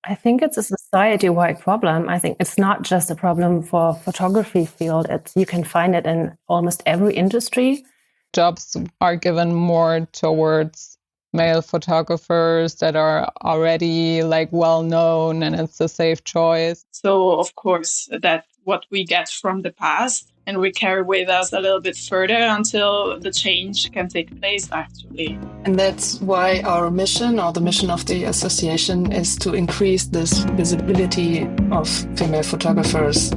I think it's a society-wide problem. I think it's not just a problem for photography field. You can find it in almost every industry. Jobs are given more towards male photographers that are already well known, and it's a safe choice. So of course that's what we get from the past, and we carry with us a little bit further until the change can take place actually. And that's why our mission, or the mission of the association, is to increase this visibility of female photographers.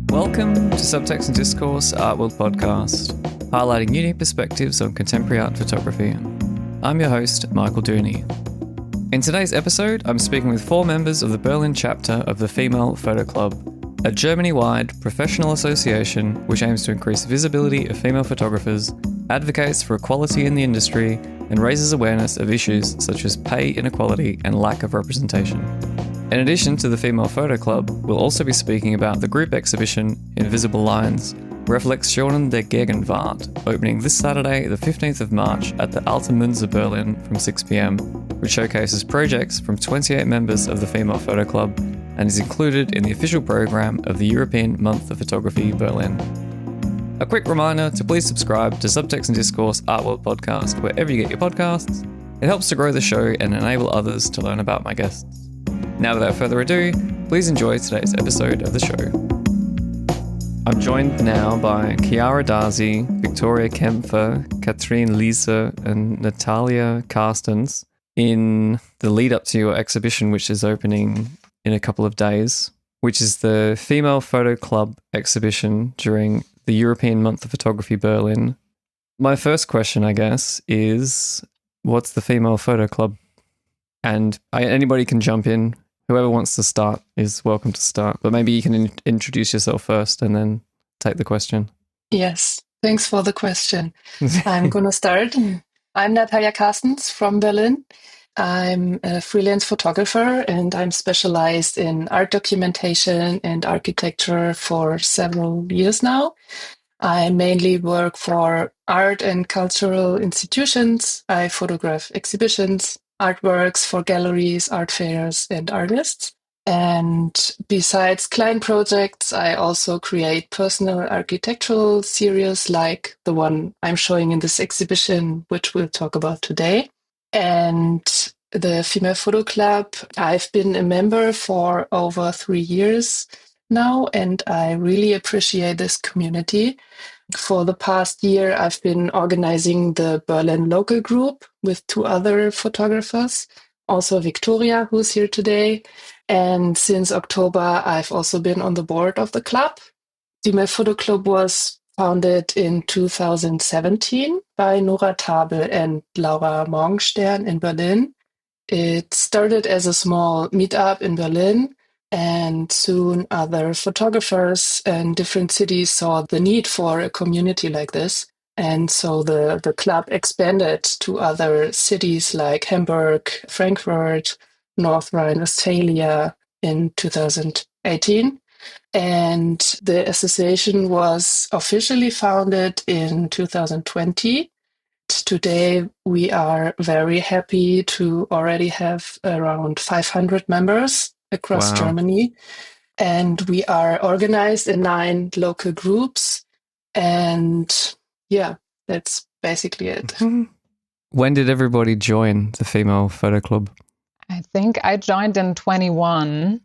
Welcome to Subtext Discourse Art World Podcast, highlighting unique perspectives on contemporary art photography. I'm your host, Michael Dooney. In today's episode, I'm speaking with 4 members of the Berlin chapter of the Female Photoclub, a Germany-wide professional association which aims to increase visibility of female photographers, advocates for equality in the industry, and raises awareness of issues such as pay inequality and lack of representation. In addition to the Female Photoclub, we'll also be speaking about the group exhibition Invisible Lines, Reflexionen der Gegenwart, opening this Saturday, the 15th of March at the Alte Münze Berlin from 6 p.m, which showcases projects from 28 members of the Female Photoclub and is included in the official program of the European Month of Photography Berlin. A quick reminder to please subscribe to Subtext Discourse Art World Podcast wherever you get your podcasts. It helps to grow the show and enable others to learn about my guests. Now, without further ado, please enjoy today's episode of the show. I'm joined now by Chiara Dazi, Victoria Kaempfe, Katrine Liese, and Natalia Carstens in the lead up to your exhibition, which is opening in a couple of days, which is the Female Photoclub exhibition during the European Month of Photography Berlin. My first question, I guess, is what's the Female Photoclub? And anybody can jump in. Whoever wants to start is welcome to start, but maybe you can introduce yourself first and then take the question. Yes, thanks for the question. I'm going to start. I'm Natalia Carstens from Berlin. I'm a freelance photographer and I'm specialized in art documentation and architecture for several years now. I mainly work for art and cultural institutions. I photograph exhibitions, artworks for galleries, art fairs, and artists. And besides client projects, I also create personal architectural series like the one I'm showing in this exhibition, which we'll talk about today. And the Female Photoclub, I've been a member for over 3 years now, and I really appreciate this community. For the past year, I've been organizing the Berlin local group with 2 other photographers, also Victoria, who's here today. And since October, I've also been on the board of the club. The Female Photoclub was founded in 2017 by Nora Tabel and Laura Morgenstern in Berlin. It started as a small meetup in Berlin, and soon other photographers in different cities saw the need for a community like this. And so the club expanded to other cities like Hamburg, Frankfurt, North Rhine-Westphalia in 2018. And the association was officially founded in 2020. Today, we are very happy to already have around 500 members across Germany. And we are organized in 9 local groups. And yeah, that's basically it. When did everybody join the Female Photoclub? I think I joined in 21.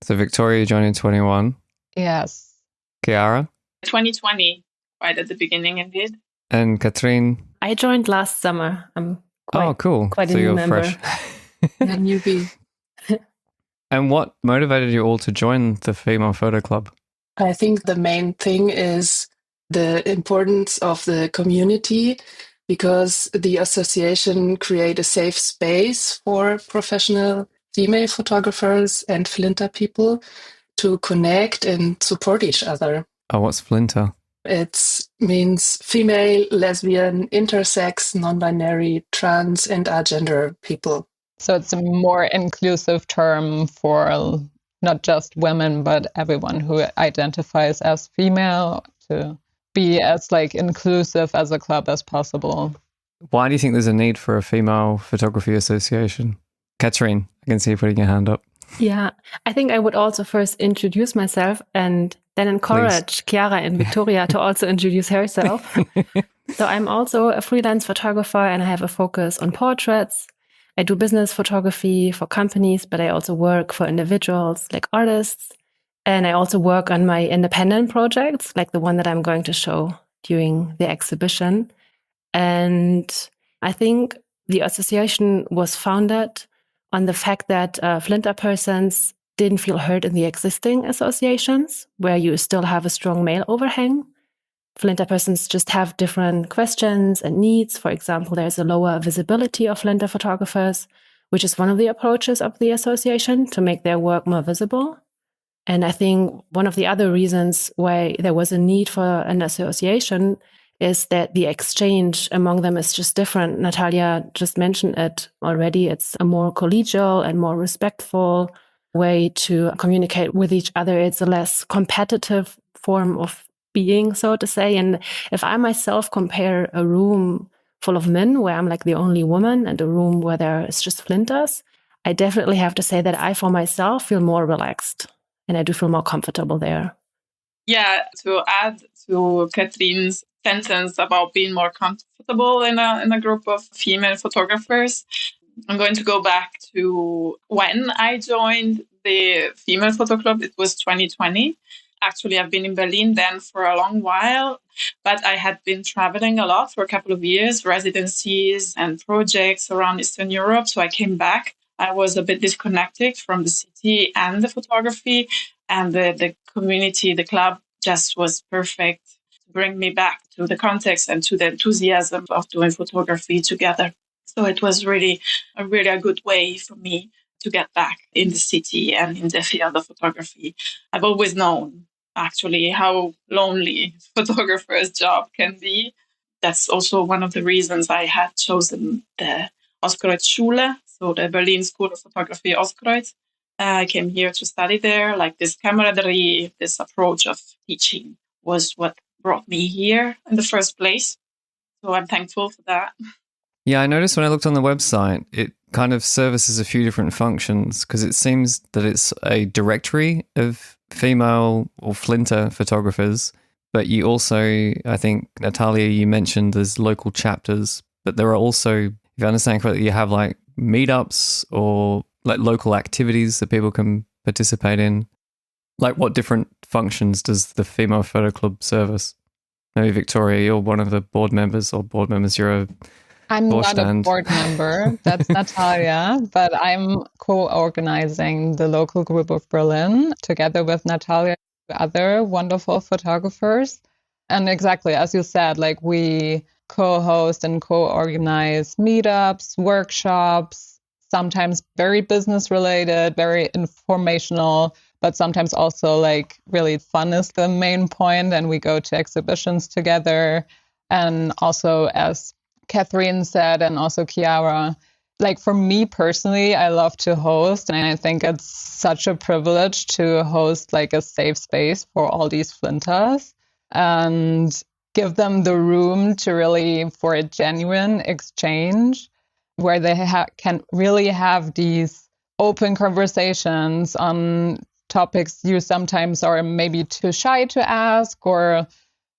So Victoria joined in 21. Yes. Chiara? 2020, right at the beginning indeed. And Katrine? I joined last summer. I'm cool. Quite so a new you're member. Fresh. A newbie. And what motivated you all to join the Female Photoclub? I think the main thing is the importance of the community, because the association create a safe space for professional female photographers and FLINTA people to connect and support each other. Oh, what's FLINTA? It means female, lesbian, intersex, non-binary, trans, and agender people. So it's a more inclusive term for not just women, but everyone who identifies as female, to be as inclusive as a club as possible. Why do you think there's a need for a female photography association? Katrine, I can see you putting your hand up. Yeah, I think I would also first introduce myself and then encourage Chiara and Victoria to also introduce herself. So I'm also a freelance photographer and I have a focus on portraits. I do business photography for companies, but I also work for individuals like artists. And I also work on my independent projects, like the one that I'm going to show during the exhibition. And I think the association was founded on the fact that FLINTA persons didn't feel heard in the existing associations, where you still have a strong male overhang. FLINTA persons just have different questions and needs. For example, there's a lower visibility of FLINTA photographers, which is one of the approaches of the association to make their work more visible. And I think one of the other reasons why there was a need for an association is that the exchange among them is just different. Natalia just mentioned it already. It's a more collegial and more respectful way to communicate with each other. It's a less competitive form of being, so to say. And if I myself compare a room full of men where I'm like the only woman and a room where there is just FLINTAs, I definitely have to say that I, for myself, feel more relaxed and I do feel more comfortable there. Yeah, to add to Kathrine's sentence about being more comfortable in a group of female photographers, I'm going to go back to when I joined the Female Photoclub. It was 2020. Actually, I've been in Berlin then for a long while, but I had been traveling a lot for a couple of years, residencies and projects around Eastern Europe. So I came back. I was a bit disconnected from the city and the photography, and the community, the club just was perfect to bring me back to the context and to the enthusiasm of doing photography together. So it was really a good way for me to get back in the city and in the field of photography. I've always known, actually, how lonely photographer's job can be. That's also one of the reasons I had chosen the Ostkreuz Schule, so the Berlin School of Photography Ostkreuz. I came here to study there. Like this camaraderie, this approach of teaching was what brought me here in the first place. So I'm thankful for that. Yeah, I noticed when I looked on the website, it kind of services a few different functions because it seems that it's a directory of female or FLINTA photographers, but you also, I think, Natalia, you mentioned there's local chapters, but there are also, if I understand correctly, you have like meetups or like local activities that people can participate in. Like what different functions does the Female Photo Club service? Maybe Victoria, you're one of the board members, you're a I'm not stand. a board member, that's Natalia, but I'm co-organizing the local group of Berlin together with Natalia and other wonderful photographers. And exactly, as you said, like we co-host and co-organize meetups, workshops, sometimes very business related, very informational, but sometimes also like really fun is the main point. And we go to exhibitions together. And also, as Kathrine said, and also Chiara, like for me personally, I love to host. And I think it's such a privilege to host like a safe space for all these FLINTAs and give them the room to really, for a genuine exchange where they can really have these open conversations on topics you sometimes are maybe too shy to ask, or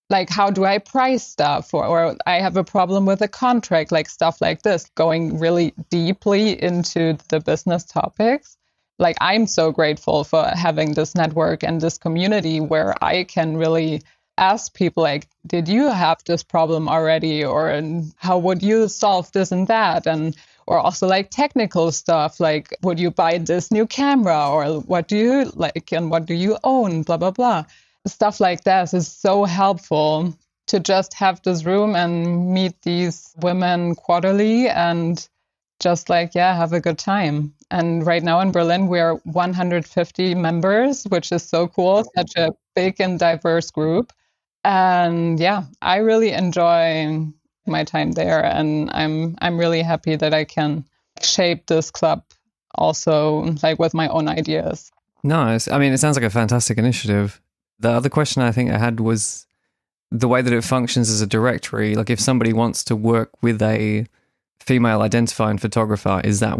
like, how do I price stuff? Or I have a problem with a contract, like stuff like this, going really deeply into the business topics. Like, I'm so grateful for having this network and this community where I can really ask people, like, did you have this problem already? Or how would you solve this and that? And or also like technical stuff, like, would you buy this new camera? Or what do you like and what do you own? Blah, blah, blah. Stuff like that is so helpful to just have this room and meet these women quarterly and just like, yeah, have a good time. And right now in Berlin, we're 150 members, which is so cool. Such a big and diverse group. And yeah, I really enjoy my time there. And I'm really happy that I can shape this club also like with my own ideas. Nice. I mean, it sounds like a fantastic initiative. The other question I think I had was the way that it functions as a directory. Like if somebody wants to work with a female identifying photographer, is that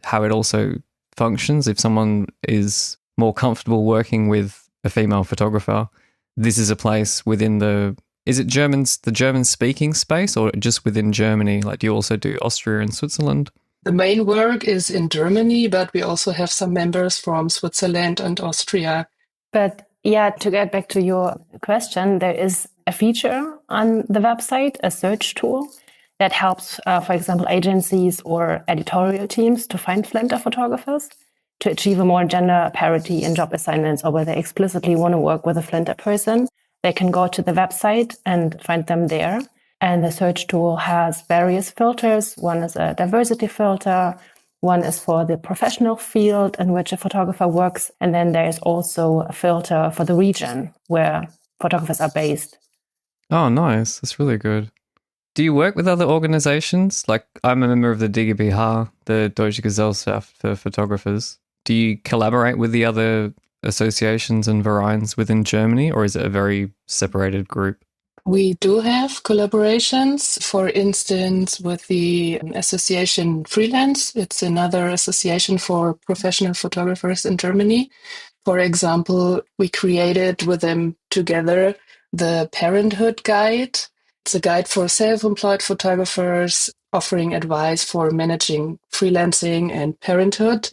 how it also functions. If someone is more comfortable working with a female photographer, this is a place within the German-speaking space, or just within Germany? Like, do you also do Austria and Switzerland? The main work is in Germany, but we also have some members from Switzerland and Austria. But yeah, to get back to your question, there is a feature on the website, a search tool that helps, for example, agencies or editorial teams to find FLINTA photographers to achieve a more gender parity in job assignments, or where they explicitly want to work with a FLINTA person. They can go to the website and find them there. And the search tool has various filters. One is a diversity filter. One is for the professional field in which a photographer works. And then there's also a filter for the region where photographers are based. Oh, nice. That's really good. Do you work with other organizations? Like, I'm a member of the DGBH, the Deutsche Gesellschaft for Photographers. Do you collaborate with the other associations and Vereins within Germany, or is it a very separated group? We do have collaborations, for instance, with the association Freelance. It's another association for professional photographers in Germany. For example, we created with them together the Parenthood Guide. It's a guide for self-employed photographers offering advice for managing freelancing and parenthood.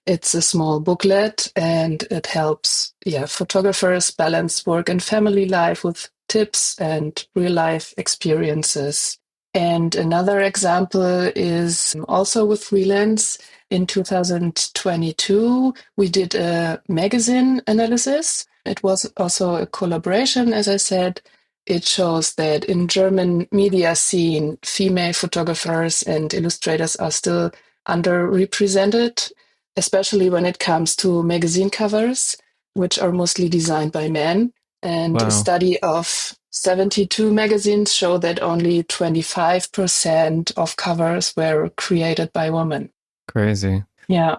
It's a small booklet, and it helps photographers balance work and family life with tips and real-life experiences. And another example is also with Freelance. In 2022, we did a magazine analysis. It was also a collaboration, as I said. It shows that in German media scene, female photographers and illustrators are still underrepresented, especially when it comes to magazine covers, which are mostly designed by men. And Wow. A study of 72 magazines show that only 25% of covers were created by women. Crazy. Yeah.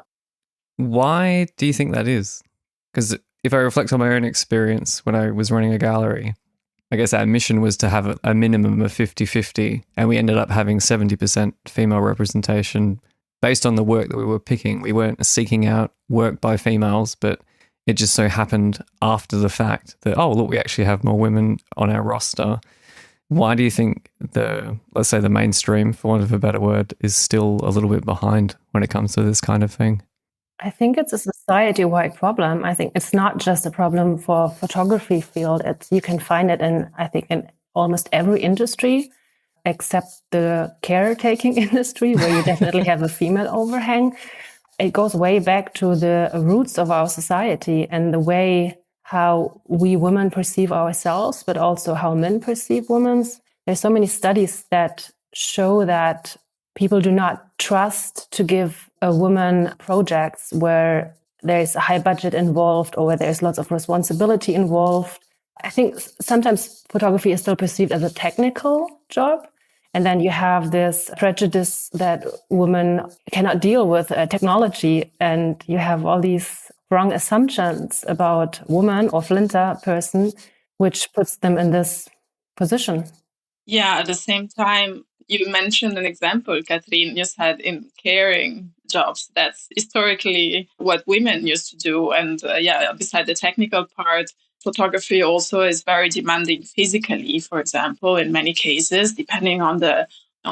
Why do you think that is? Because if I reflect on my own experience when I was running a gallery, I guess our mission was to have a minimum of 50-50, and we ended up having 70% female representation based on the work that we were picking. We weren't seeking out work by females, but it just so happened after the fact that, oh, look, we actually have more women on our roster. Why do you think let's say the mainstream, for want of a better word, is still a little bit behind when it comes to this kind of thing? I think it's a society-wide problem. I think it's not just a problem for photography field. You can find it in almost every industry, except the caretaking industry, where you definitely have a female overhang. It goes way back to the roots of our society and the way how we women perceive ourselves, but also how men perceive women. There's so many studies that show that people do not trust to give a woman projects where there's a high budget involved or where there's lots of responsibility involved. I think sometimes photography is still perceived as a technical job. And then you have this prejudice that women cannot deal with technology. And you have all these wrong assumptions about woman or FLINTA person, which puts them in this position. Yeah, at the same time, you mentioned an example, Katrin, you said in caring jobs. That's historically what women used to do. And beside the technical part, photography also is very demanding physically, for example, in many cases, depending on the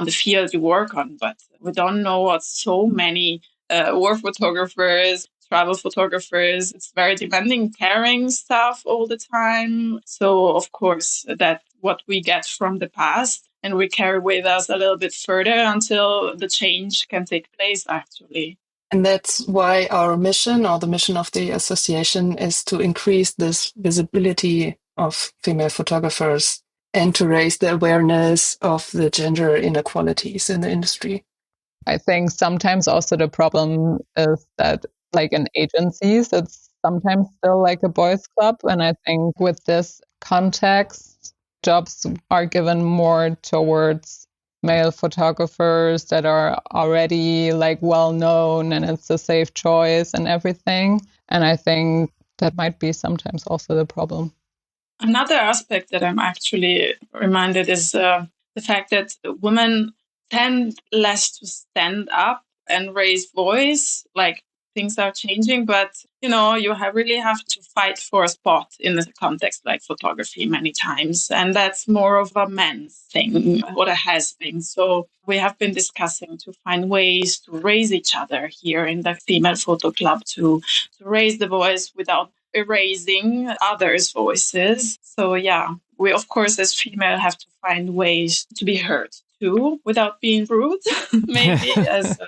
field you work on. But we don't know what so many war photographers, travel photographers, it's very demanding, carrying stuff all the time. So, of course, that what we get from the past and we carry with us a little bit further until the change can take place, actually. And that's why our mission, or the mission of the association, is to increase this visibility of female photographers and to raise the awareness of the gender inequalities in the industry. I think sometimes also the problem is that, like in agencies, it's sometimes still like a boys' club. And I think with this context, jobs are given more towards male photographers that are already like well known, and it's a safe choice and everything. And I think that might be sometimes also the problem. Another aspect that I'm actually reminded is the fact that women tend less to stand up and raise voice, like things are changing, but you really have to fight for a spot in a context like photography many times. And that's more of a men's thing, or it has been. So we have been discussing to find ways to raise each other here in the Female Photo Club, to raise the voice without erasing others' voices. So yeah, we of course as female have to find ways to be heard too without being rude, maybe as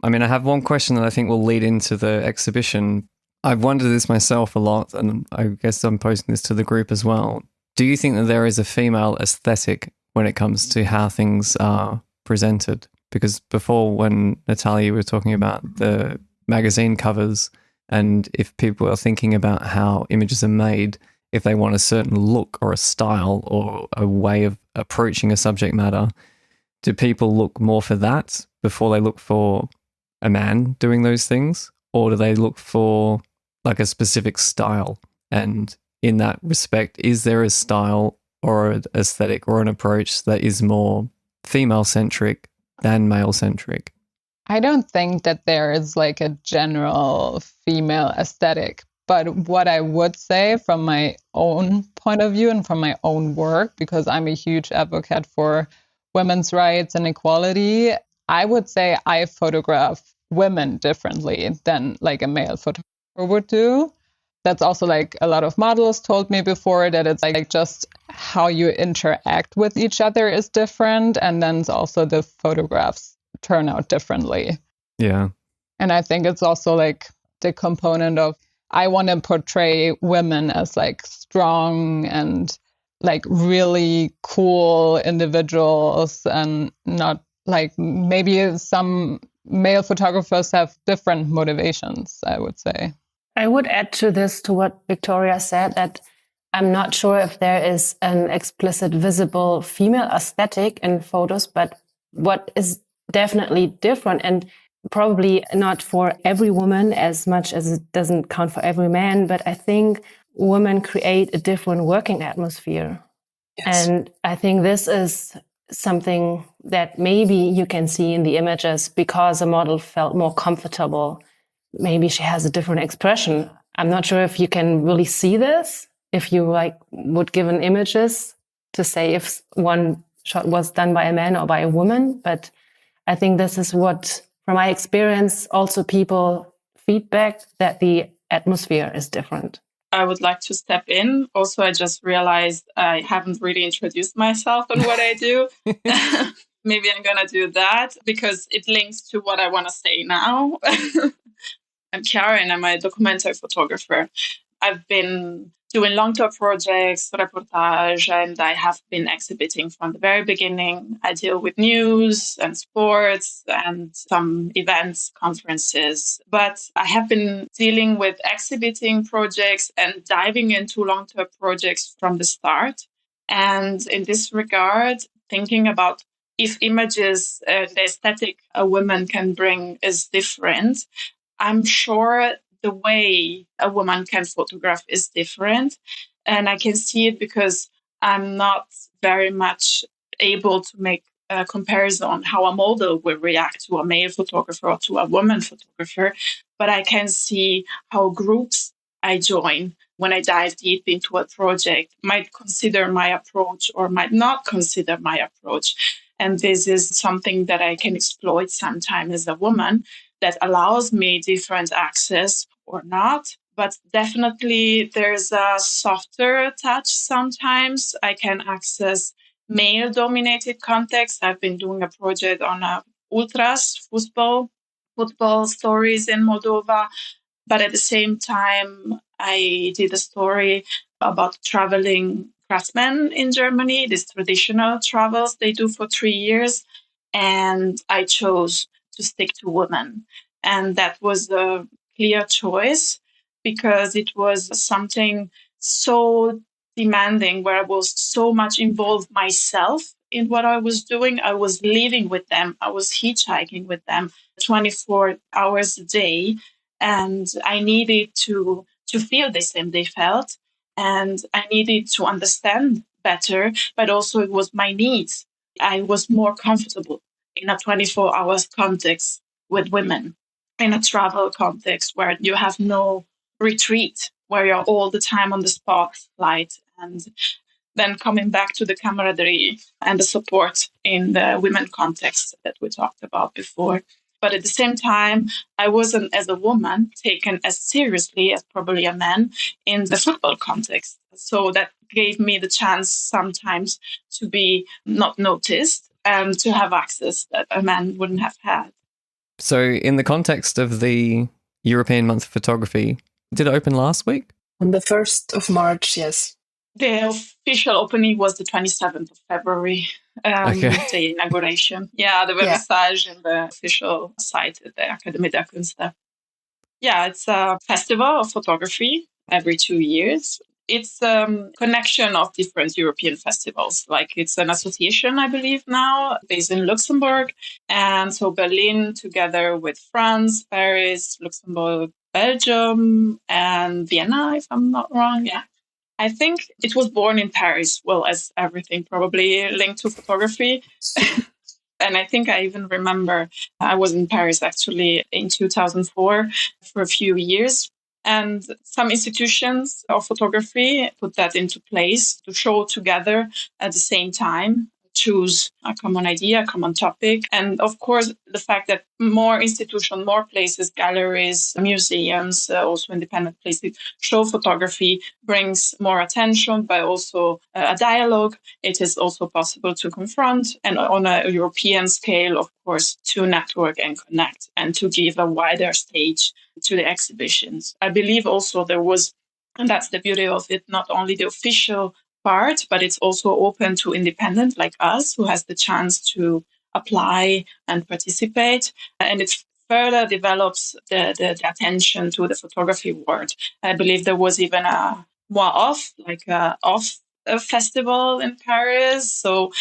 I mean, I have one question that I think will lead into the exhibition. I've wondered this myself a lot, and I guess I'm posing this to the group as well. Do you think that there is a female aesthetic when it comes to how things are presented? Because before, when Natalia was talking about the magazine covers, and if people are thinking about how images are made, if they want a certain look or a style or a way of approaching a subject matter, do people look more for that before they look for a man doing those things? Or do they look for like a specific style? And in that respect, is there a style or an aesthetic or an approach that is more female-centric than male-centric? I don't think that there is like a general female aesthetic. But what I would say from my own point of view and from my own work, because I'm a huge advocate for women's rights and equality, I would say I photograph women differently than like a male photographer would do. That's also like a lot of models told me before, that it's like just how you interact with each other is different. And then also the photographs turn out differently. Yeah. And I think it's also like the component of, I want to portray women as like strong and like really cool individuals, and not like maybe some male photographers have different motivations, I would say. I would add to this, to what Victoria said, that I'm not sure if there is an explicit visible female aesthetic in photos, but what is definitely different, and probably not for every woman as much as it doesn't count for every man, but I think women create a different working atmosphere. Yes. And I think this is something that maybe you can see in the images because a model felt more comfortable. Maybe she has a different expression. I'm not sure if you can really see this, if you like would give an images to say if one shot was done by a man or by a woman. But I think this is what, from my experience, also people feedback that the atmosphere is different. I would like to step in. Also, I just realized I haven't really introduced myself and what I do. Maybe I'm going to do that because it links to what I want to say now. I'm Chiara and I'm a documentary photographer. I've been doing long-term projects, reportage, and I have been exhibiting from the very beginning. I deal with news and sports and some events, conferences. But I have been dealing with exhibiting projects and diving into long-term projects from the start. And in this regard, thinking about if images, the aesthetic a woman can bring is different, I'm sure the way a woman can photograph is different. And I can see it because I'm not very much able to make a comparison on how a model will react to a male photographer or to a woman photographer. But I can see how groups I join when I dive deep into a project might consider my approach or might not consider my approach. And this is something that I can exploit sometimes as a woman, that allows me different access or not. But definitely there's a softer touch sometimes. I can access male-dominated context. I've been doing a project on ultras, football stories in Moldova. But at the same time, I did a story about traveling craftsmen in Germany, these traditional travels they do for 3 years. And I chose to stick to women. And that was a clear choice because it was something so demanding where I was so much involved myself in what I was doing. I was living with them. I was hitchhiking with them 24 hours a day. And I needed to feel the same they felt. And I needed to understand better, but also it was my needs. I was more comfortable in a 24 hours context with women in a travel context where you have no retreat, where you're all the time on the spotlight, and then coming back to the camaraderie and the support in the women context that we talked about before. But at the same time, I wasn't, as a woman, taken as seriously as probably a man in the football context. So that gave me the chance sometimes to be not noticed and to have access that a man wouldn't have had. So in the context of the European Month of Photography, did it open last week? On the 1st of March, yes. The official opening was the 27th of February, the inauguration. Yeah, the vernissage and the official site at the Akademie der Künste. Yeah, it's a festival of photography every 2 years. It's a connection of different European festivals. Like, it's an association, I believe now, based in Luxembourg. And so Berlin, together with France, Paris, Luxembourg, Belgium, and Vienna, if I'm not wrong. Yeah. I think it was born in Paris. Well, as everything probably linked to photography. And I think I even remember I was in Paris actually in 2004 for a few years. And some institutions of photography put that into place to show together at the same time, choose a common idea, a common topic. And of course, the fact that more institutions, more places, galleries, museums, also independent places show photography brings more attention, but also a dialogue. It is also possible to confront, and on a European scale, of course, to network and connect and to give a wider stage to the exhibitions. I believe also there was, and that's the beauty of it, not only the official part, but it's also open to independent like us who has the chance to apply and participate. And it further develops the attention to the photography world. I believe there was even a festival in Paris. So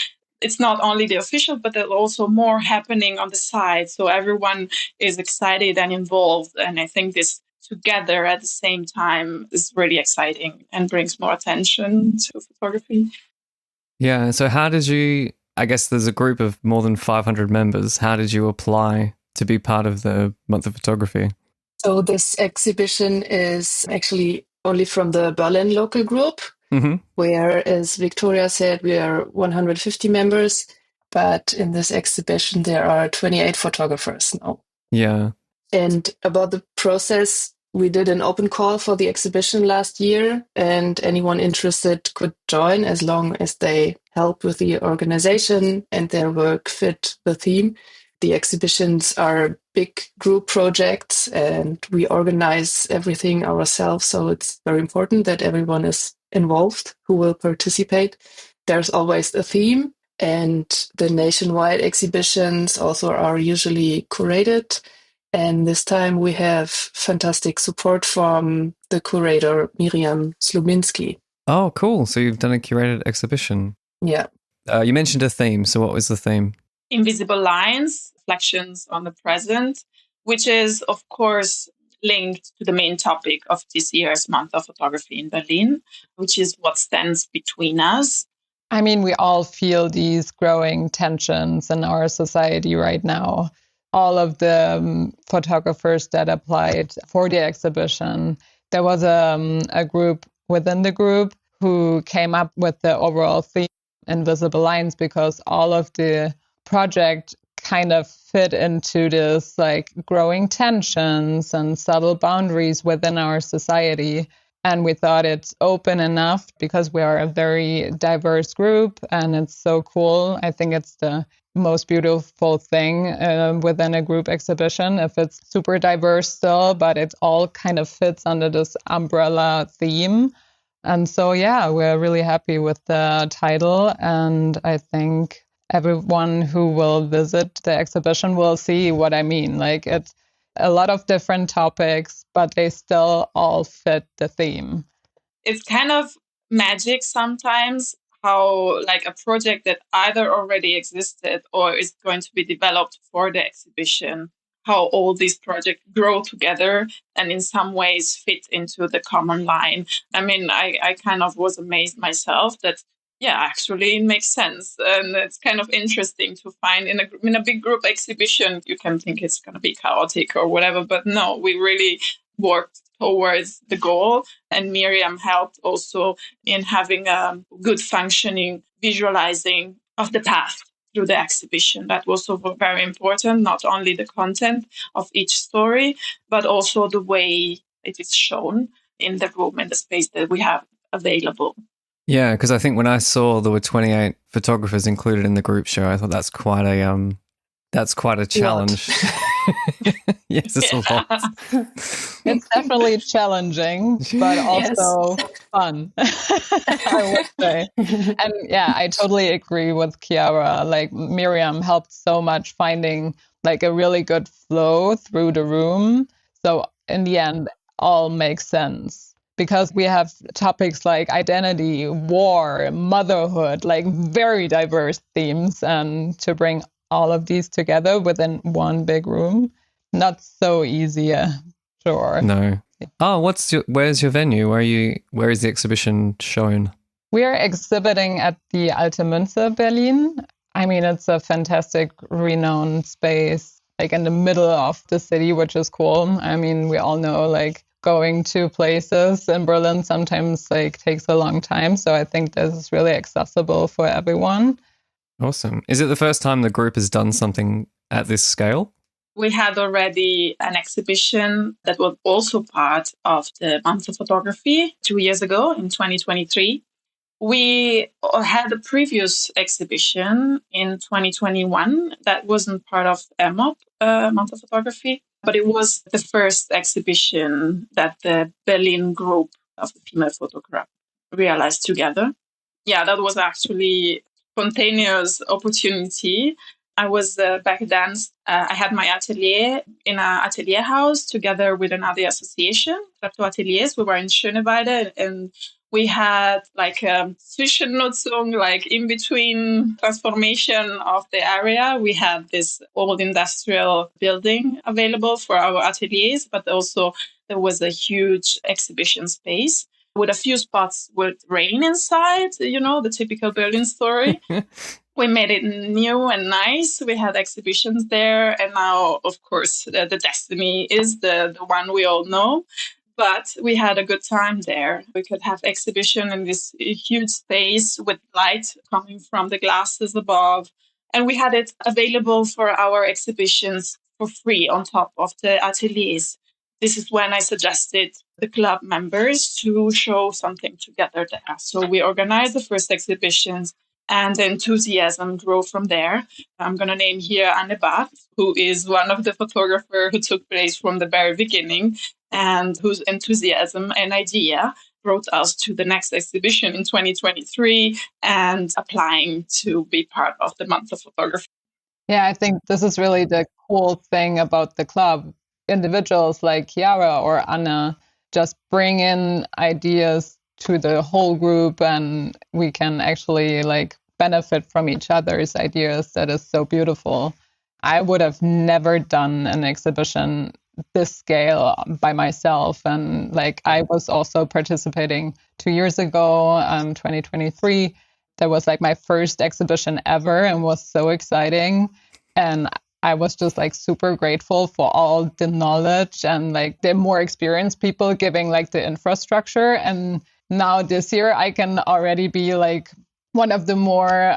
it's not only the official, but there's also more happening on the side. So everyone is excited and involved. And I think this together at the same time is really exciting and brings more attention to photography. Yeah. So how did you, I guess there's a group of more than 500 members. How did you apply to be part of the Month of Photography? So this exhibition is actually only from the Berlin local group, where, as Victoria said, we are 150 members. But in this exhibition, there are 28 photographers now. Yeah. And about the process, we did an open call for the exhibition last year, and anyone interested could join as long as they help with the organization and their work fit the theme. The exhibitions are big group projects, and we organize everything ourselves. So it's very important that everyone is involved who will participate. There's always a theme, and the nationwide exhibitions also are usually curated. And this time we have fantastic support from the curator, Miriam Sluminski. Oh, cool. So you've done a curated exhibition. Yeah. You mentioned a theme. So what was the theme? Invisible Lines, Reflections on the Present, which is, of course, linked to the main topic of this year's Month of Photography in Berlin, which is what stands between us. I mean, we all feel these growing tensions in our society right now. All of the photographers that applied for the exhibition, there was a group within the group who came up with the overall theme, Invisible Lines, because all of the project kind of fit into this like growing tensions and subtle boundaries within our society. And we thought it's open enough because we are a very diverse group and it's so cool. I think it's the most beautiful thing within a group exhibition if it's super diverse still, but it all kind of fits under this umbrella theme. And so, yeah, we're really happy with the title. And I think everyone who will visit the exhibition will see what I mean. Like, it's a lot of different topics, but they still all fit the theme. It's kind of magic sometimes how like a project that either already existed or is going to be developed for the exhibition, how all these projects grow together and in some ways fit into the common line. I mean, I kind of was amazed myself that, actually it makes sense. And it's kind of interesting to find in a big group exhibition, you can think it's going to be chaotic or whatever, but no, we really worked towards the goal. And Miriam helped also in having a good functioning visualizing of the path through the exhibition. That was also very important, not only the content of each story, but also the way it is shown in the room and the space that we have available. Yeah, because I think when I saw there were 28 photographers included in the group show, I thought that's quite a challenge. Yes, it's a lot. It's definitely challenging, but also fun, I would say. And yeah, I totally agree with Chiara. Like Miriam helped so much finding like a really good flow through the room. So in the end, all makes sense. Because we have topics like identity, war, motherhood, like very diverse themes, and to bring all of these together within one big room, not so easy, sure. No. Oh, where's your venue? Where is the exhibition shown? We are exhibiting at the Alte Münze Berlin. I mean, it's a fantastic, renowned space, like in the middle of the city, which is cool. I mean, we all know, like, going to places in Berlin sometimes like takes a long time. So I think this is really accessible for everyone. Awesome. Is it the first time the group has done something at this scale? We had already an exhibition that was also part of the Month of Photography 2 years ago in 2023. We had a previous exhibition in 2021 that wasn't part of EMOP, Month of Photography, but it was the first exhibition that the Berlin group of the Female Photoclub realized together. Yeah, that was actually a spontaneous opportunity. I was back then, I had my atelier in an atelier house together with another association, Ateliers. We were in Schöneweide, and we had like a Zwischennutzung, like in between transformation of the area. We had this old industrial building available for our ateliers, but also there was a huge exhibition space with a few spots with rain inside, you know, the typical Berlin story. We made it new and nice. We had exhibitions there. And now, of course, the destiny is the one we all know. But we had a good time there. We could have exhibition in this huge space with light coming from the glasses above. And we had it available for our exhibitions for free on top of the ateliers. This is when I suggested the club members to show something together there. So we organized the first exhibitions, and the enthusiasm grew from there. I'm going to name here Anne Bart, who is one of the photographers who took place from the very beginning and whose enthusiasm and idea brought us to the next exhibition in 2023 and applying to be part of the Month of Photography. Yeah, I think this is really the cool thing about the club. Individuals like Chiara or Anna just bring in ideas to the whole group, and we can actually like benefit from each other's ideas. That is so beautiful. I would have never done an exhibition this scale by myself, and like I was also participating 2 years ago, 2023. That was like my first exhibition ever and was so exciting. And I was just like super grateful for all the knowledge and like the more experienced people giving like the infrastructure. And now this year I can already be like one of the more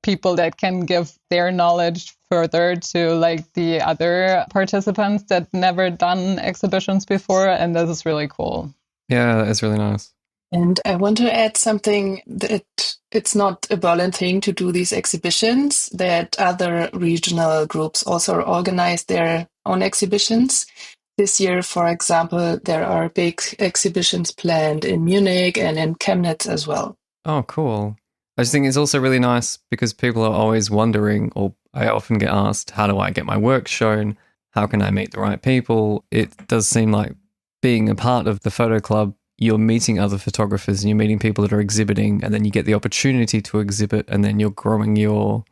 people that can give their knowledge further to like the other participants that never done exhibitions before. And this is really cool. Yeah, it's really nice. And I want to add something that it's not a Berlin thing to do these exhibitions, that other regional groups also organize their own exhibitions. This year, for example, there are big exhibitions planned in Munich and in Chemnitz as well. Oh, cool. I just think it's also really nice because people are always wondering, or I often get asked, how do I get my work shown? How can I meet the right people? It does seem like being a part of the photo club, you're meeting other photographers and you're meeting people that are exhibiting, and then you get the opportunity to exhibit, and then you're growing your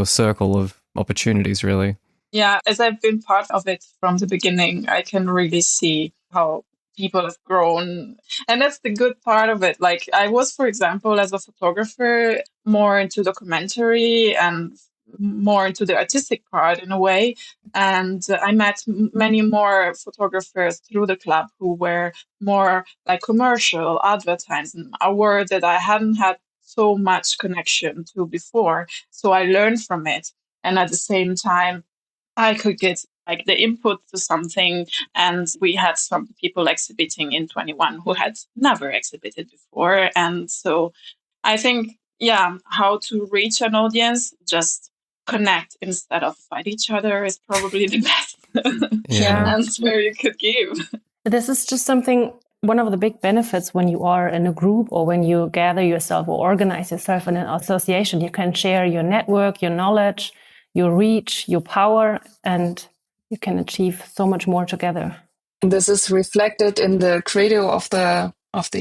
circle of opportunities, really. Yeah, as I've been part of it from the beginning, I can really see how people have grown. And that's the good part of it. Like I was, for example, as a photographer, more into documentary and more into the artistic part in a way. And I met many more photographers through the club who were more like commercial, advertising, a word that I hadn't had so much connection to before. So I learned from it. And at the same time, I could get like the input to something. And we had some people exhibiting in 21 who had never exhibited before. And so I think, how to reach an audience, just connect instead of fight each other is probably the best answer you could give. This is just something, one of the big benefits when you are in a group or when you gather yourself or organize yourself in an association. You can share your network, your knowledge, your reach, your power, and you can achieve so much more together. This is reflected in the credo of the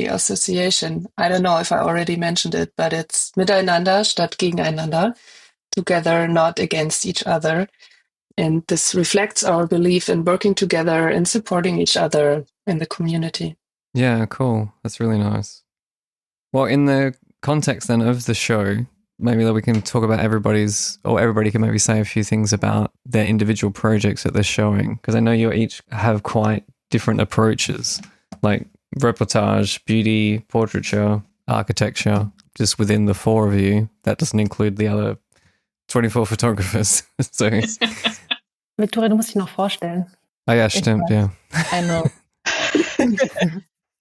association. I don't know if I already mentioned it, but it's miteinander statt gegeneinander, together, not against each other. And this reflects our belief in working together and supporting each other in the community. Yeah, cool. That's really nice. Well, in the context then of the show, maybe that we can talk about everybody can maybe say a few things about their individual projects that they're showing. Because I know you each have quite different approaches, like reportage, beauty, portraiture, architecture, just within the four of you. That doesn't include the other 24 photographers. So, Victoria, du musst dich noch vorstellen. Oh yeah, stimmt, yeah. I know.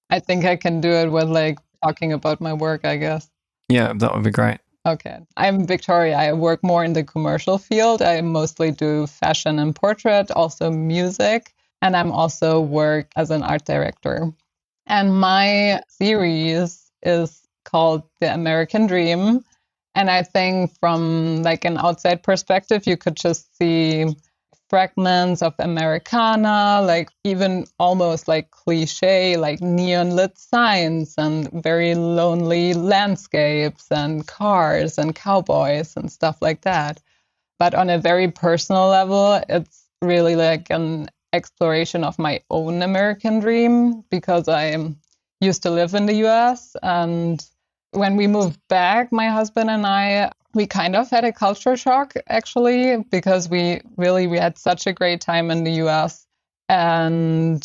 I think I can do it with like talking about my work, I guess. Yeah, that would be great. Okay. I'm Victoria. I work more in the commercial field. I mostly do fashion and portrait, also music. And I'm also work as an art director. And my series is called The American Dream. And I think from like an outside perspective, you could just see fragments of Americana, like even almost like cliche, like neon lit signs and very lonely landscapes and cars and cowboys and stuff like that. But on a very personal level, it's really like an exploration of my own American dream, because I used to live in the US. And when we moved back, my husband and I, we kind of had a culture shock, actually, because we had such a great time in the US. And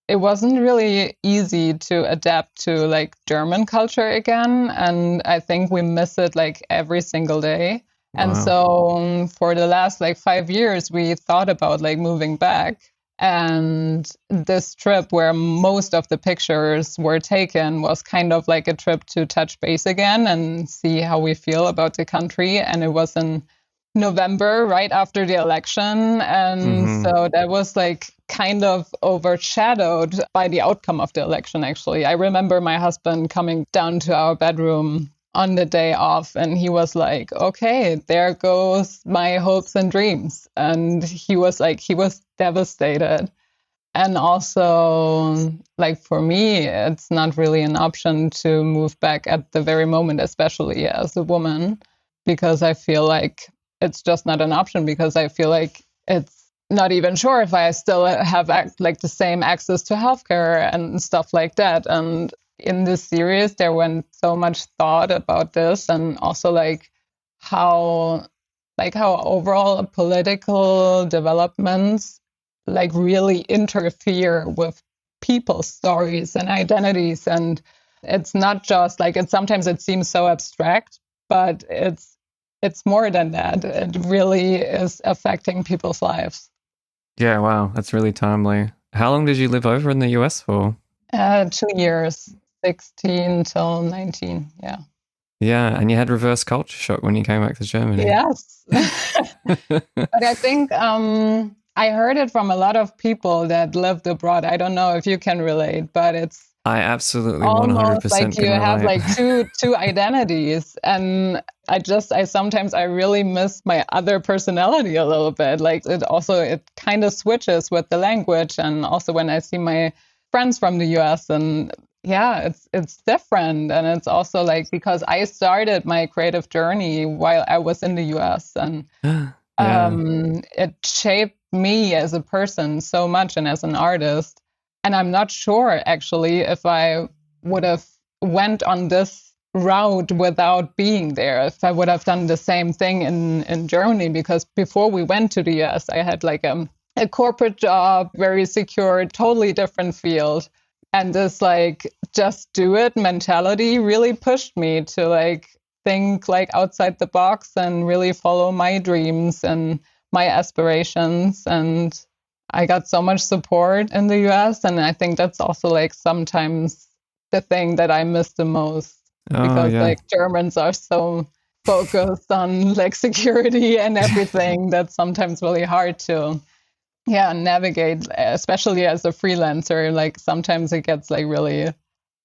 it wasn't really easy to adapt to like German culture again. And I think we miss it like every single day. Wow. And so for the last like 5 years, we thought about like moving back. And this trip where most of the pictures were taken was kind of like a trip to touch base again and see how we feel about the country. And it was in November, right after the election. And so that was like kind of overshadowed by the outcome of the election, actually. I remember my husband coming down to our bedroom on the day off, and he was like, okay, there goes my hopes and dreams. And he was devastated. And also, like, for me, it's not really an option to move back at the very moment, especially as a woman, because I feel like it's just not an option, because I feel like it's not even sure if I still have like the same access to healthcare and stuff like that. And in this series, there went so much thought about this, and also like how overall political developments like really interfere with people's stories and identities. And it's not just like, sometimes it seems so abstract, but it's more than that. It really is affecting people's lives. Yeah, wow, that's really timely. How long did you live over in the US for? 2 years. 16 till 19, yeah. Yeah, and you had reverse culture shock when you came back to Germany. Yes. But I think I heard it from a lot of people that lived abroad. I don't know if you can relate, but it's I absolutely almost 100% like you have like two identities. And I sometimes really miss my other personality a little bit. Like it kind of switches with the language. And also when I see my friends from the US, and yeah, it's different. And it's also like, because I started my creative journey while I was in the US, and it shaped me as a person so much and as an artist. And I'm not sure, actually, if I would have went on this route without being there, if I would have done the same thing in Germany, because before we went to the US, I had like a corporate job, very secure, totally different field. And this like just do it mentality really pushed me to like think like outside the box and really follow my dreams and my aspirations. And I got so much support in the US. And I think that's also like sometimes the thing that I miss the most, because like Germans are so focused on like security and everything that's sometimes really hard to navigate, especially as a freelancer. Like sometimes it gets like really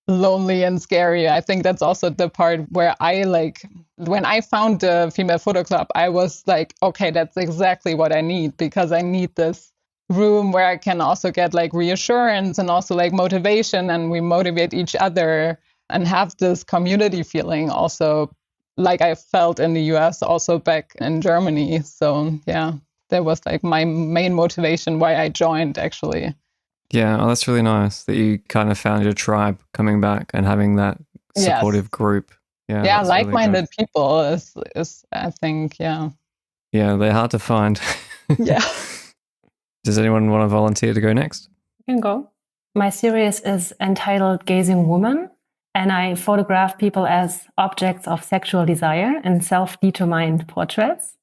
lonely and scary. I think that's also the part where I like, when I found the Female Photo Club, I was like, okay, that's exactly what I need, because I need this room where I can also get like reassurance and also like motivation, and we motivate each other and have this community feeling also, like I felt in the US, also back in Germany. So yeah, that was like my main motivation why I joined, actually. Yeah, that's really nice that you kind of found your tribe coming back and having that supportive group. Yeah, like-minded really people is I think, yeah, they're hard to find. Yeah. Does anyone want to volunteer to go next? You can go. My series is entitled Gazing Woman, and I photograph people as objects of sexual desire in self-determined portraits.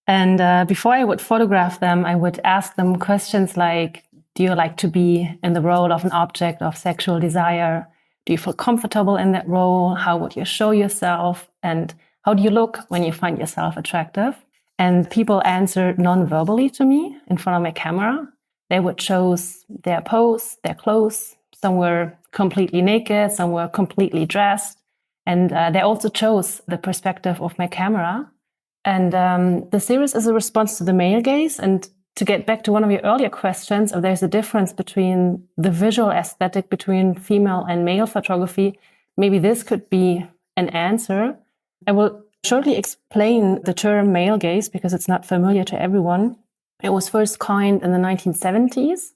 And before I would photograph them, I would ask them questions like, do you like to be in the role of an object of sexual desire? Do you feel comfortable in that role? How would you show yourself? And how do you look when you find yourself attractive? And people answered non-verbally to me in front of my camera. They would choose their pose, their clothes. Some were completely naked, some were completely dressed. And they also chose the perspective of my camera. And the series is a response to the male gaze. And to get back to one of your earlier questions, if there's a difference between the visual aesthetic between female and male photography, maybe this could be an answer. I will shortly explain the term male gaze because it's not familiar to everyone. It was first coined in the 1970s,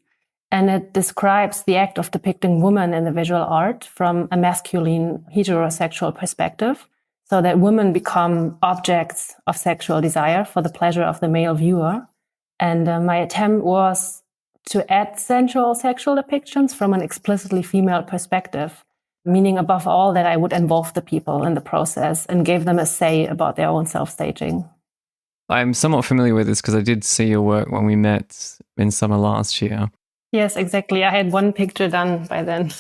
and it describes the act of depicting women in the visual art from a masculine heterosexual perspective, so that women become objects of sexual desire for the pleasure of the male viewer. And my attempt was to add sensual sexual depictions from an explicitly female perspective, meaning above all that I would involve the people in the process and gave them a say about their own self-staging. I'm somewhat familiar with this because I did see your work when we met in summer last year. Yes, exactly. I had one picture done by then.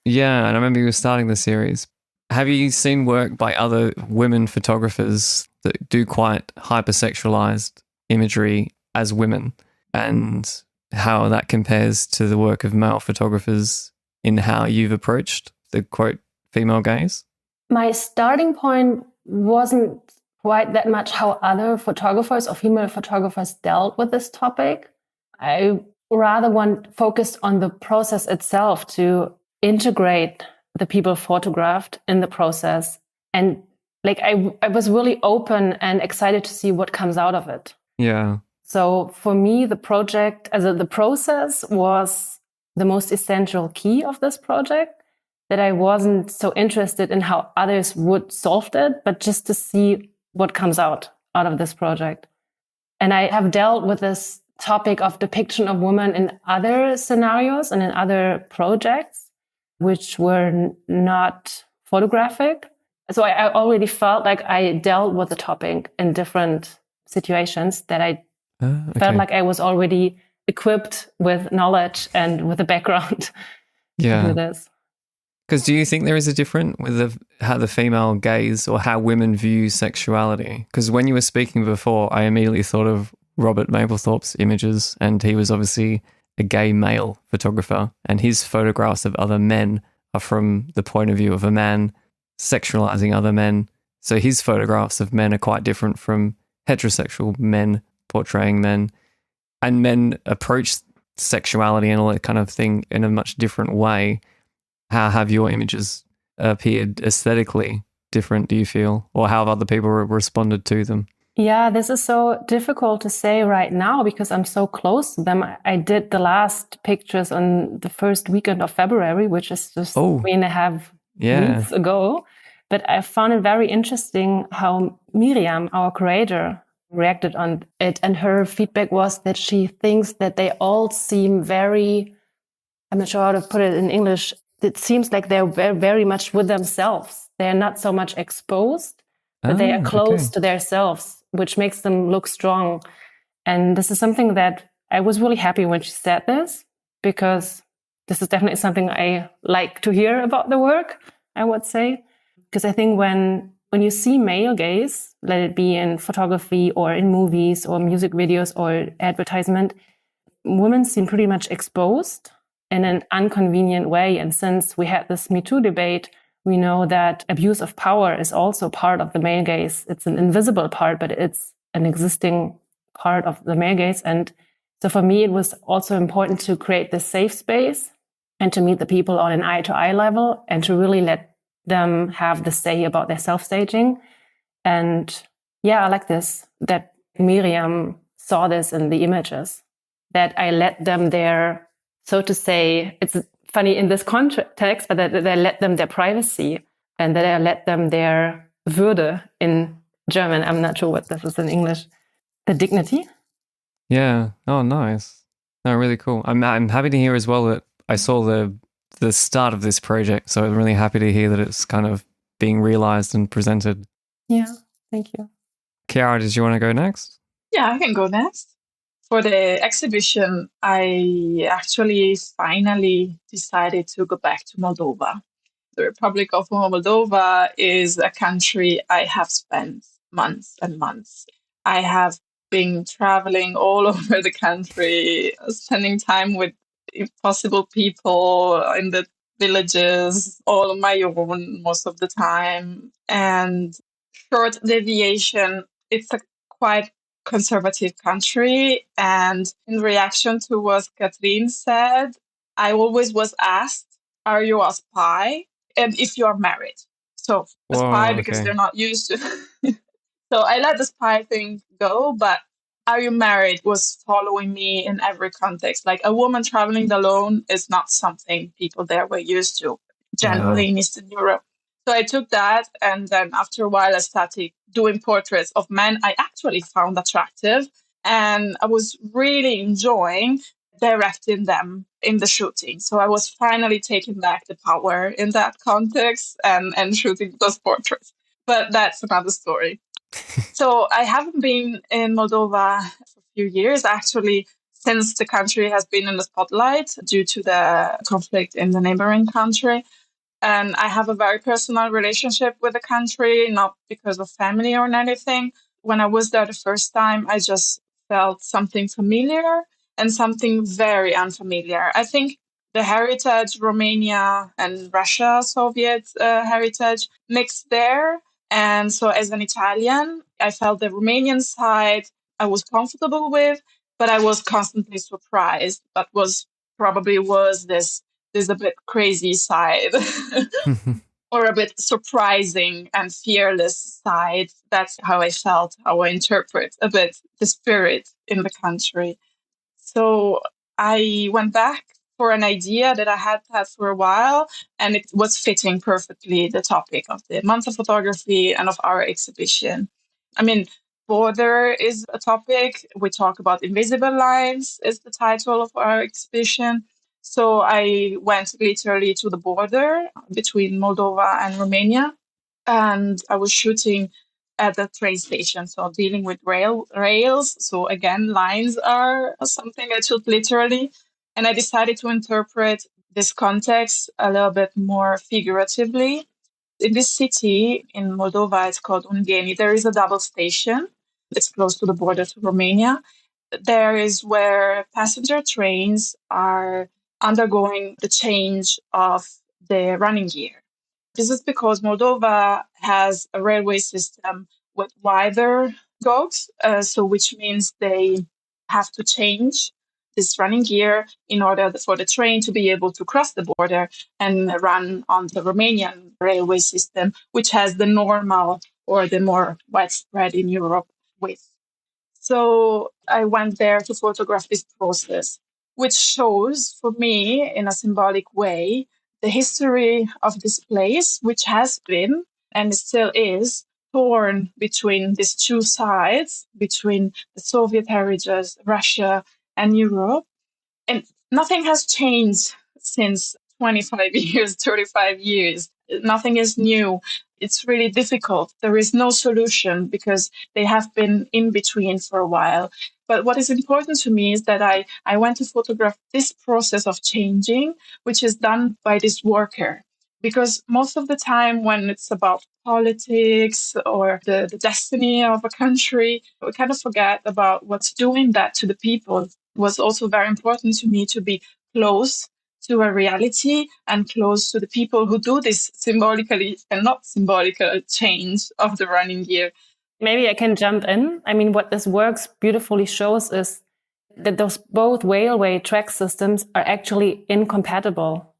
Yeah, and I remember you were starting the series. Have you seen work by other women photographers that do quite hypersexualized imagery as women, and how that compares to the work of male photographers in how you've approached the quote female gaze? My starting point wasn't quite that much how other photographers or female photographers dealt with this topic. I rather focused on the process itself to integrate the people photographed in the process. And like I was really open and excited to see what comes out of it. Yeah. So for me, the process was the most essential key of this project, that I wasn't so interested in how others would solve it, but just to see what comes out of this project. And I have dealt with this topic of depiction of women in other scenarios and in other projects, which were not photographic. So I already felt like I dealt with the topic in different situations, that I felt like I was already equipped with knowledge and with a background to do this. Because do you think there is a difference with how the female gaze or how women view sexuality? Because when you were speaking before, I immediately thought of Robert Mapplethorpe's images, and he was obviously a gay male photographer, and his photographs of other men are from the point of view of a man sexualizing other men. So his photographs of men are quite different from heterosexual men portraying men, and men approach sexuality and all that kind of thing in a much different way. How have your images appeared aesthetically different, do you feel? Or how have other people responded to them? Yeah, this is so difficult to say right now because I'm so close to them. I did the last pictures on the first weekend of February, which is just 3.5 weeks ago. But I found it very interesting how Miriam, our curator, reacted on it. And her feedback was that she thinks that they all seem very, I'm not sure how to put it in English. It seems like they're very, very much with themselves. They're not so much exposed, but they are close to themselves, which makes them look strong. And this is something that I was really happy when she said this, because this is definitely something I like to hear about the work, I would say. Because I think when you see male gaze, let it be in photography or in movies or music videos or advertisement, women seem pretty much exposed in an inconvenient way. And since we had this Me Too debate, we know that abuse of power is also part of the male gaze. It's an invisible part, but it's an existing part of the male gaze. And so for me, it was also important to create this safe space and to meet the people on an eye-to-eye level and to really let them have the say about their self-staging. And yeah, I like this, that Miriam saw this in the images, that I let them their, so to say, it's funny in this context, but that I let them their privacy and that I let them their Würde in German. I'm not sure what this is in English. The dignity. Yeah. Oh, nice. No, really cool. I'm happy to hear as well that I saw the start of this project. So I'm really happy to hear that it's kind of being realized and presented. Yeah. Thank you. Chiara, did you want to go next? Yeah, I can go next. For the exhibition, I actually finally decided to go back to Moldova. The Republic of Moldova is a country I have spent months and months. I have been traveling all over the country, spending time with impossible people in the villages, all on my own most of the time. And short deviation, it's a quite conservative country. And in reaction to what Catherine said, I always was asked, are you a spy? And if you are married. So a spy, because they're not used to. So I let the spy thing go, but are you married was following me in every context. Like a woman traveling alone is not something people there were used to, generally in Eastern Europe. So I took that, and then after a while I started doing portraits of men I actually found attractive, and I was really enjoying directing them in the shooting. So I was finally taking back the power in that context and shooting those portraits. But that's another story. So I haven't been in Moldova for a few years, actually, since the country has been in the spotlight due to the conflict in the neighboring country. And I have a very personal relationship with the country, not because of family or anything. When I was there the first time, I just felt something familiar and something very unfamiliar. I think the heritage, Romania and Russia, Soviet heritage mixed there. And so as an Italian, I felt the Romanian side I was comfortable with, but I was constantly surprised. But was this a bit crazy side or a bit surprising and fearless side. That's how I felt, how I interpret a bit the spirit in the country. So I went back for an idea that I had for a while, and it was fitting perfectly the topic of the month of photography and of our exhibition. I mean, border is a topic. We talk about invisible lines is the title of our exhibition. So I went literally to the border between Moldova and Romania, and I was shooting at the train station, so dealing with rails. So again, lines are something I took literally. And I decided to interpret this context a little bit more figuratively. In this city in Moldova, it's called Ungheni, there is a double station. It's close to the border to Romania. There is where passenger trains are undergoing the change of the running gear. This is because Moldova has a railway system with wider gauges, so which means they have to change this running gear in order for the train to be able to cross the border and run on the Romanian railway system, which has the normal or the more widespread in Europe with. So I went there to photograph this process, which shows for me in a symbolic way the history of this place, which has been and still is torn between these two sides, between the Soviet heritage, Russia and Europe. And nothing has changed since 25 years, 35 years. Nothing is new. It's really difficult. There is no solution because they have been in between for a while. But what is important to me is that I went to photograph this process of changing, which is done by this worker. Because most of the time when it's about politics or the destiny of a country, we kind of forget about what's doing that to the people. It was also very important to me to be close to a reality and close to the people who do this symbolically and not symbolical change of the running gear. Maybe I can jump in. I mean, what this works beautifully shows is that those both railway track systems are actually incompatible.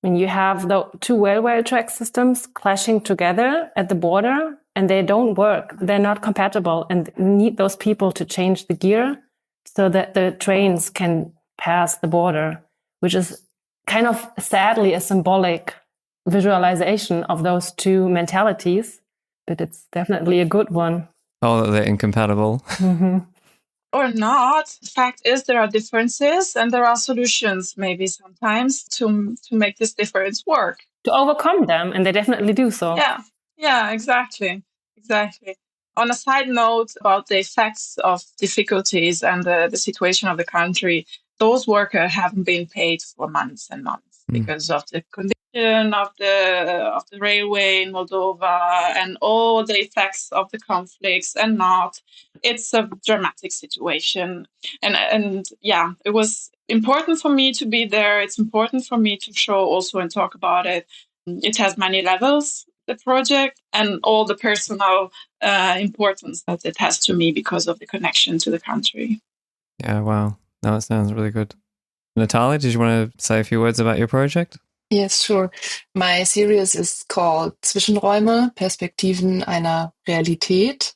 I mean, you have the two railway track systems clashing together at the border and they don't work. They're not compatible and you need those people to change the gear so that the trains can pass the border, which is kind of sadly a symbolic visualization of those two mentalities, but it's definitely a good one. Oh, that they're incompatible. Mm-hmm. Or not. The fact is there are differences and there are solutions maybe sometimes to make this difference work. To overcome them, and they definitely do so. Yeah, exactly. On a side note about the effects of difficulties and the situation of the country, those workers haven't been paid for months and months because of the condition of the railway in Moldova and all the effects of the conflicts and not. It's a dramatic situation. And yeah, it was important for me to be there. It's important for me to show also and talk about it. It has many levels, the project, and all the personal importance that it has to me because of the connection to the country. Yeah, wow. No, that sounds really good. Natalie, did you want to say a few words about your project? Yes, sure. My series is called Zwischenraeume, Perspektiven, einer Realitaet.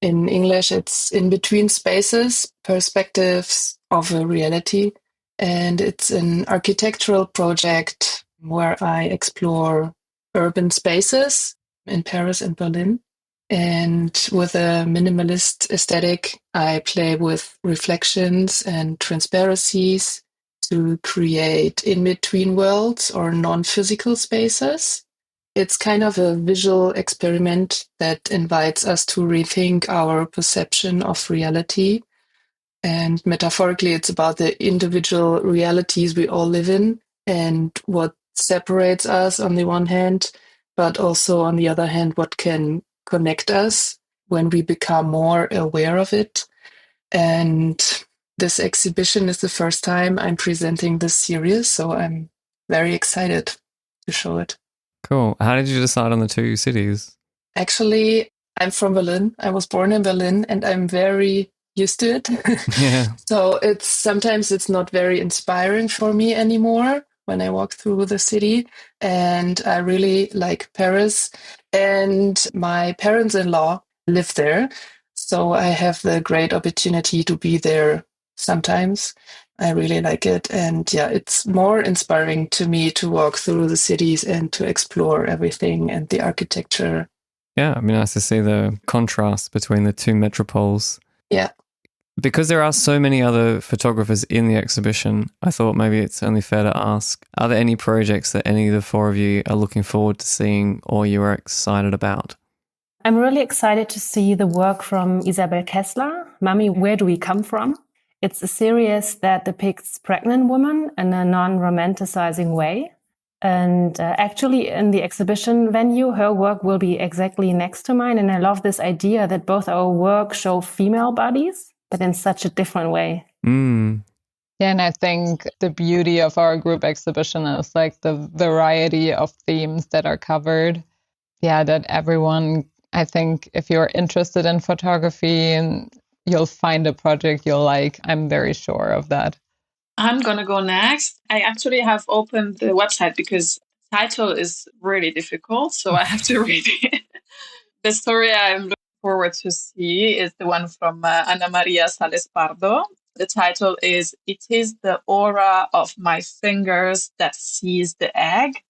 In English, it's in between spaces, perspectives of a reality. And it's an architectural project where I explore urban spaces in Paris and Berlin. And with a minimalist aesthetic, I play with reflections and transparencies to create in-between worlds or non-physical spaces. It's kind of a visual experiment that invites us to rethink our perception of reality. And metaphorically, it's about the individual realities we all live in and what separates us on the one hand, but also on the other hand, what can connect us when we become more aware of it. And this exhibition is the first time I'm presenting this series, so I'm very excited to show it. Cool. How did you decide on the two cities? Actually, I'm from Berlin. I was born in Berlin and I'm very used to it. Yeah. So sometimes it's not very inspiring for me anymore when I walk through the city. And I really like Paris. And my parents-in-law live there. So I have the great opportunity to be there sometimes. I really like it. And yeah, it's more inspiring to me to walk through the cities and to explore everything and the architecture. Yeah, it'd be nice to see the contrast between the two metropoles. Yeah. Because there are so many other photographers in the exhibition, I thought maybe it's only fair to ask, are there any projects that any of the four of you are looking forward to seeing or you are excited about? I'm really excited to see the work from Isabell Kessler, Mommy, Where Do We Come From? It's a series that depicts pregnant women in a non-romanticizing way. And actually in the exhibition venue, her work will be exactly next to mine. And I love this idea that both our work show female bodies, but in such a different way. Mm. Yeah, and I think the beauty of our group exhibition is like the variety of themes that are covered. Yeah, that everyone, I think if you're interested in photography, and you'll find a project you'll like. I'm very sure of that. I'm going to go next. I actually have opened the website because the title is really difficult, so I have to read it. The story I'm looking forward to see is the one from Ana Maria Sales Prado. The title is "It is the aura of my fingers that sees the egg."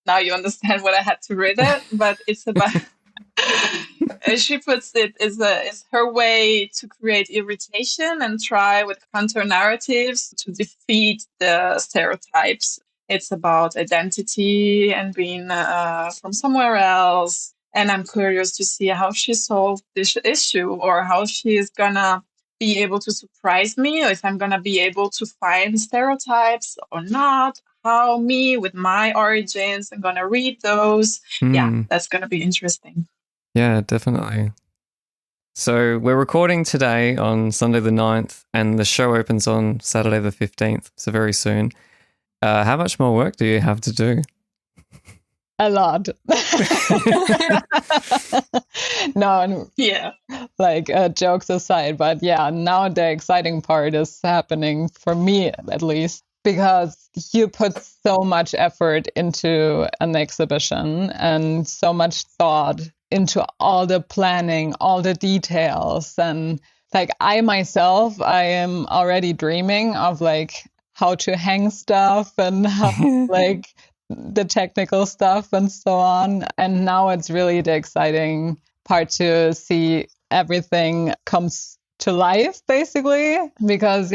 Now you understand what I had to read it, but it's about... As she puts it, is her way to create irritation and try with counter narratives to defeat the stereotypes. It's about identity and being from somewhere else. And I'm curious to see how she solved this issue, or how she is gonna be able to surprise me, or if I'm gonna be able to find stereotypes or not. How me, with my origins, I'm gonna read those. Yeah, that's gonna be interesting. Yeah, definitely. So we're recording today on Sunday the 9th, and the show opens on Saturday the 15th, so very soon. How much more work do you have to do? A lot. No, yeah. Like jokes aside, but yeah, now the exciting part is happening for me, at least, because you put so much effort into an exhibition and so much thought into all the planning, all the details. And like I myself, I am already dreaming of like how to hang stuff and how, like the technical stuff and so on. And now it's really the exciting part to see everything comes to life, basically, because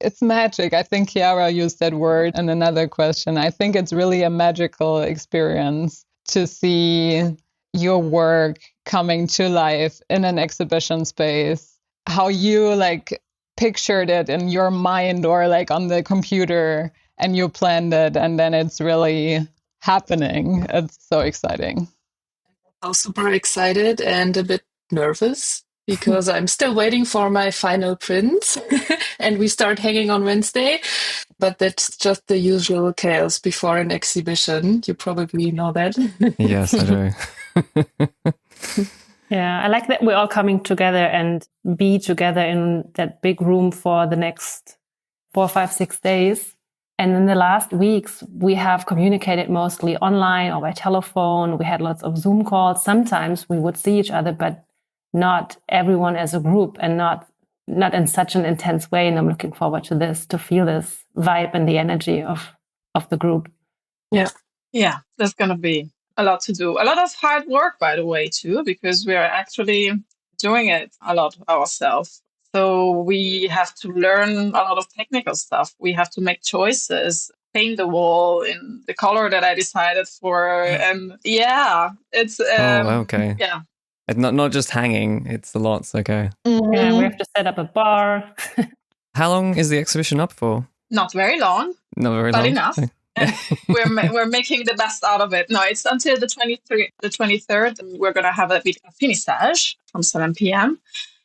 it's magic. I think Chiara used that word in another question. I think it's really a magical experience to see your work coming to life in an exhibition space, how you like pictured it in your mind or like on the computer and you planned it, and then it's really happening. It's so exciting. I'm super excited and a bit nervous because I'm still waiting for my final prints and we start hanging on Wednesday. But that's just the usual chaos before an exhibition. You probably know that. Yes, I do. Yeah, I like that we're all coming together and be together in that big room for the next 4, 5, 6 days. And in the last weeks, we have communicated mostly online or by telephone. We had lots of Zoom calls. Sometimes we would see each other, but not everyone as a group, and not in such an intense way. And I'm looking forward to this, to feel this vibe and the energy of the group. Yeah. Yeah, there's going to be a lot to do. A lot of hard work, by the way, too, because we are actually doing it a lot ourselves. So we have to learn a lot of technical stuff. We have to make choices, paint the wall in the color that I decided for. And yeah, it's... okay. Yeah. It's not just hanging, it's the lots, okay. Mm-hmm. Yeah, we have to set up a bar. How long is the exhibition up for? Not very long. Not very but long. Enough. And we're making the best out of it. No, it's until the 23rd. And we're going to have a finissage from 7 p.m.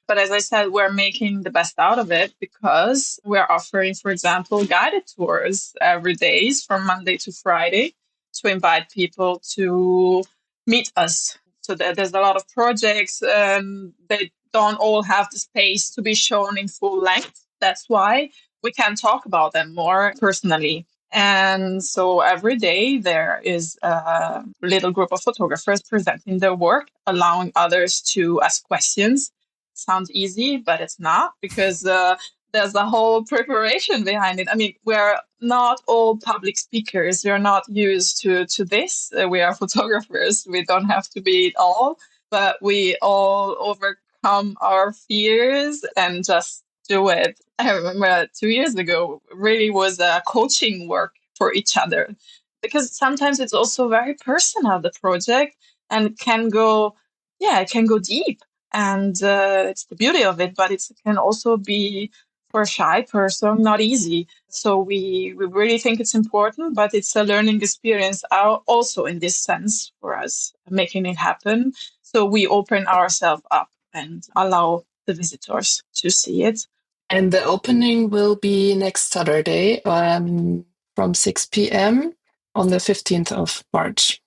But as I said, we're making the best out of it because we're offering, for example, guided tours every day from Monday to Friday to invite people to meet us. So there's a lot of projects. They don't all have the space to be shown in full length. That's why we can talk about them more personally. And so every day there is a little group of photographers presenting their work, allowing others to ask questions. Sounds easy, but it's not, because there's a whole preparation behind it. I mean, we're not all public speakers. We're not used to this. We are photographers. We don't have to be it all, but we all overcome our fears and just do it. I remember 2 years ago, really was a coaching work for each other, because sometimes it's also very personal, the project, and it can go deep. And it's the beauty of it, but it can also be, for a shy person, not easy. So we really think it's important, but it's a learning experience also in this sense for us, making it happen. So we open ourselves up and allow the visitors to see it. And the opening will be next Saturday from 6 p.m. on the 15th of March.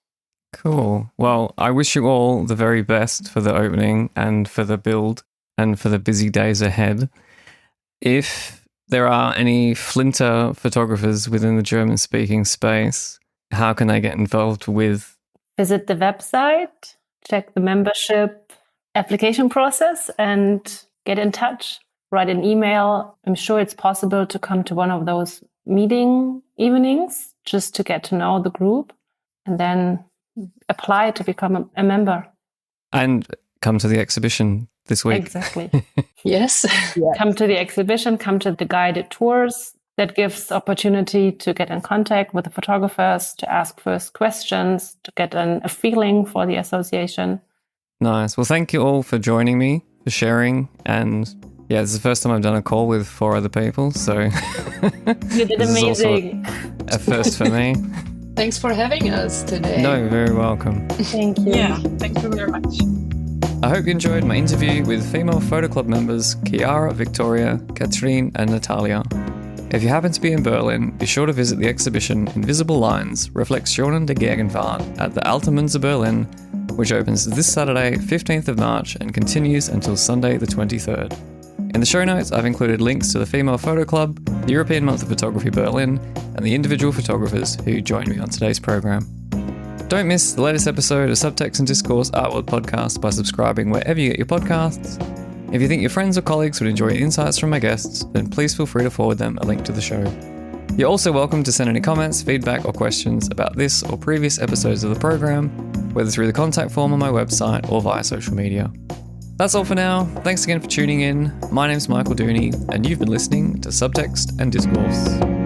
Cool. Well, I wish you all the very best for the opening and for the build and for the busy days ahead. If there are any FLINTA photographers within the German-speaking space, how can they get involved with? Visit the website, check the membership, application process and get in touch, write an email. I'm sure it's possible to come to one of those meeting evenings just to get to know the group and then apply to become a member. And come to the exhibition this week. Exactly. Yes. Come to the exhibition, come to the guided tours. That gives opportunity to get in contact with the photographers, to ask first questions, to get a feeling for the association. Nice. Well, thank you all for joining me, for sharing. And yeah, this is the first time I've done a call with 4 other people. So You did amazing. A first for me. Thanks for having us today. No, you're very welcome. Thank you. Yeah, thank you very much. I hope you enjoyed my interview with Female Photoclub members Chiara, Victoria, Katrine, and Natalia. If you happen to be in Berlin, be sure to visit the exhibition Invisible Lines, Reflexionen der Gegenwart at the Alte Münze Berlin, which opens this Saturday, 15th of March, and continues until Sunday, the 23rd. In the show notes, I've included links to the Female Photoclub, the European Month of Photography Berlin, and the individual photographers who joined me on today's program. Don't miss the latest episode of Subtext Discourse Art World podcast by subscribing wherever you get your podcasts. If you think your friends or colleagues would enjoy insights from my guests, then please feel free to forward them a link to the show. You're also welcome to send any comments, feedback, or questions about this or previous episodes of the program, whether through the contact form on my website or via social media. That's all for now. Thanks again for tuning in. My name's Michael Dooney, and you've been listening to Subtext and Discourse.